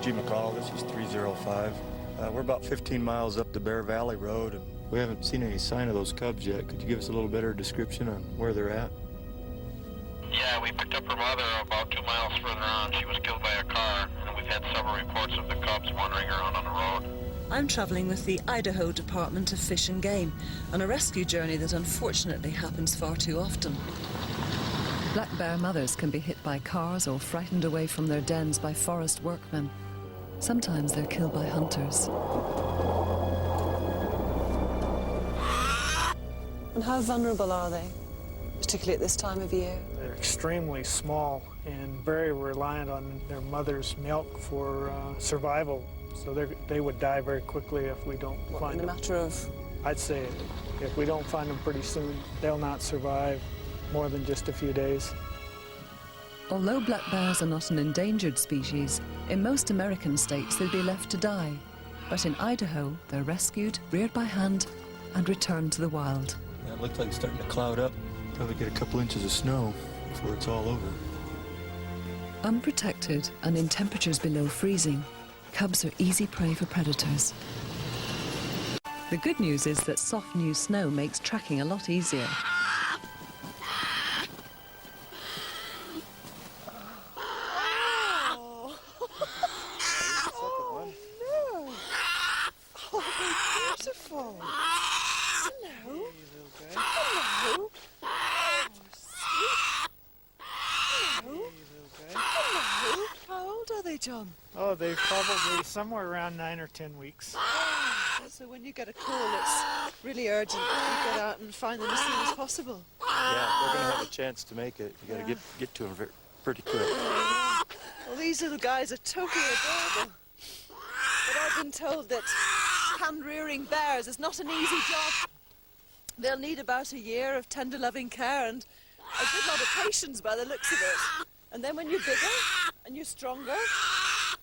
G. McCall, this is 305. We're about 15 miles up the Bear Valley Road, and we haven't seen any sign of those cubs yet. Could you give us a little better description on where they're at? Yeah, we picked up her mother about 2 miles further on. She was killed by a car, and we've had several reports of the cubs wandering around on the road. I'm travelling with the Idaho Department of Fish and Game on a rescue journey that unfortunately happens far too often. Black bear mothers can be hit by cars or frightened away from their dens by forest workmen. Sometimes they're killed by hunters. And how vulnerable are they, particularly at this time of year? They're extremely small and very reliant on their mother's milk for survival. So they would die very quickly if we don't find them. In a matter of? I'd say if we don't find them pretty soon, they'll not survive more than just a few days. Although black bears are not an endangered species, in most American states they'd be left to die. But in Idaho, they're rescued, reared by hand, and returned to the wild. Yeah, it looks like it's starting to cloud up. Probably get a couple inches of snow before it's all over. Unprotected and in temperatures below freezing, cubs are easy prey for predators. The good news is that soft new snow makes tracking a lot easier. Beautiful. Hello. Hello. Oh, sweet. Hello. Hello. How old are they, John? Oh, they're probably somewhere around 9 or 10 weeks. So when you get a call, it's really urgent that you get out and find them as soon as possible. Yeah, if we're going to have a chance to make it, you got to get to them pretty quick. Well, these little guys are totally adorable. But I've been told that hand-rearing bears is not an easy job. They'll need about a year of tender, loving care and a good lot of patience by the looks of it. And then when you're bigger and you're stronger,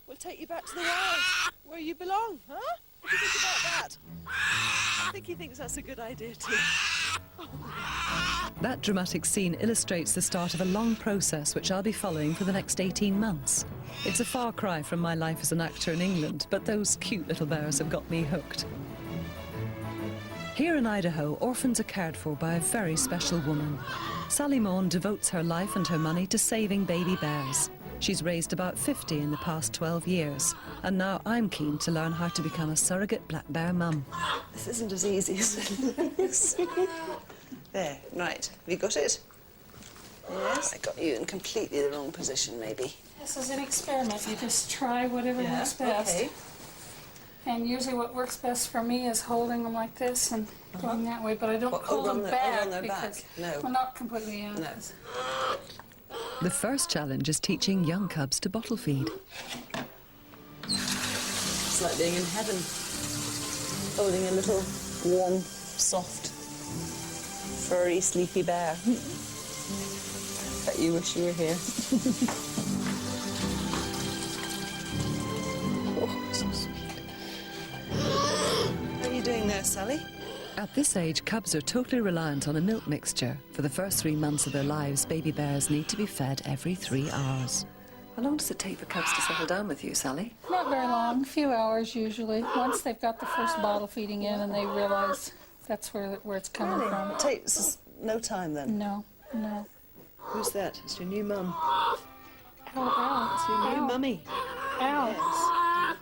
we'll take you back to the wild, where you belong, huh? What do you think about that? I think he thinks that's a good idea too. That dramatic scene illustrates the start of a long process which I'll be following for the next 18 months. It's a far cry from my life as an actor in England, but those cute little bears have got me hooked. Here in Idaho, orphans are cared for by a very special woman. Sally Maughan devotes her life and her money to saving baby bears. She's raised about 50 in the past 12 years, and now I'm keen to learn how to become a surrogate black bear mum. This isn't as easy as it looks. There, right. Have you got it? Yes, I got you in completely the wrong position, maybe. This is an experiment. You just try whatever works best. Okay. And usually what works best for me is holding them like this and going that way, but I don't hold them back because we're not completely out. No. The first challenge is teaching young cubs to bottle feed. It's like being in heaven, holding a little warm, soft, furry, sleepy bear. Bet you wish you were here. Oh, so sweet. How are you doing there, Sally? At this age, cubs are totally reliant on a milk mixture. For the first 3 months of their lives, baby bears need to be fed every 3 hours. How long does it take for cubs to settle down with you, Sally? Not very long, a few hours usually. Once they've got the first bottle feeding in and they realize that's where it's coming from. It takes no time then? No, no. Who's that? It's your new mum. Ow, ow. It's your new mummy. Ow.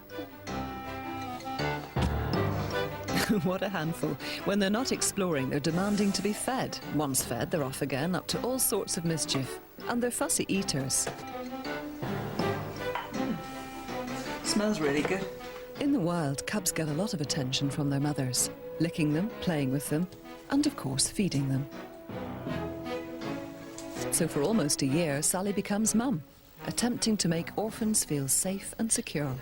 What a handful. When they're not exploring, they're demanding to be fed. Once fed, they're off again, up to all sorts of mischief. And they're fussy eaters. Smells really good. In the wild, cubs get a lot of attention from their mothers, licking them, playing with them, and of course, feeding them. So for almost a year, Sally becomes mum, attempting to make orphans feel safe and secure.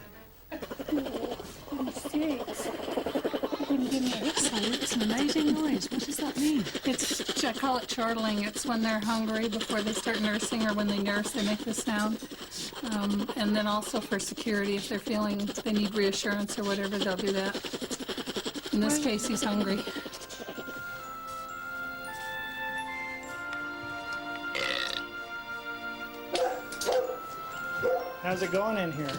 It's an amazing noise. What does that mean? I call it chortling. It's when they're hungry before they start nursing, or when they nurse, they make this sound. And then also for security, if they're feeling they need reassurance or whatever, they'll do that. In this case, he's hungry. How's it going in here?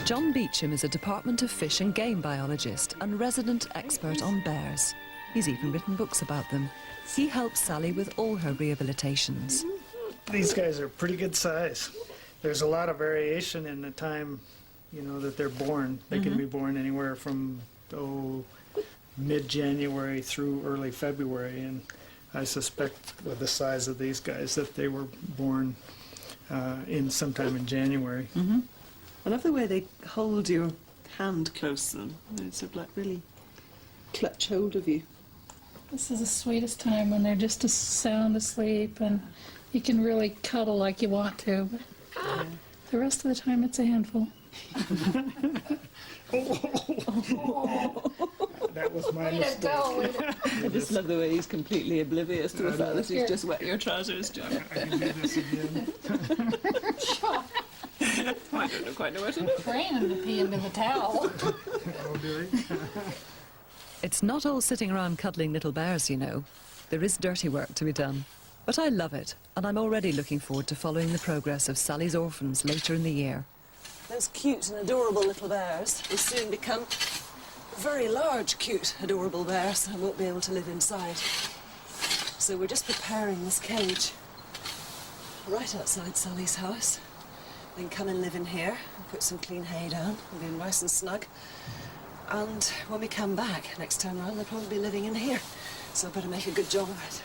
John Beecham is a Department of Fish and Game biologist and resident expert on bears. He's even written books about them. He helps Sally with all her rehabilitations. These guys are pretty good size. There's a lot of variation in the time, that they're born. They can be born anywhere from, mid-January through early February, and I suspect with the size of these guys that they were born sometime in January. I love the way they hold your hand close to them. They sort of like really clutch hold of you. This is the sweetest time when they're just sound asleep and you can really cuddle like you want to. But the rest of the time it's a handful. That was my mistake. I just love the way he's completely oblivious to the fact that he's just wet your trousers, John. I can do this again. I don't quite know what to do. Train him to pee into the towel. Oh, do we? It's not all sitting around cuddling little bears, you know. There is dirty work to be done. But I love it, and I'm already looking forward to following the progress of Sally's orphans later in the year. Those cute and adorable little bears will soon become very large, cute, adorable bears and won't be able to live inside. So we're just preparing this cage right outside Sally's house. They can come and live in here and put some clean hay down and be nice and snug. And when we come back next time round, they'll probably be living in here. So I better make a good job of it.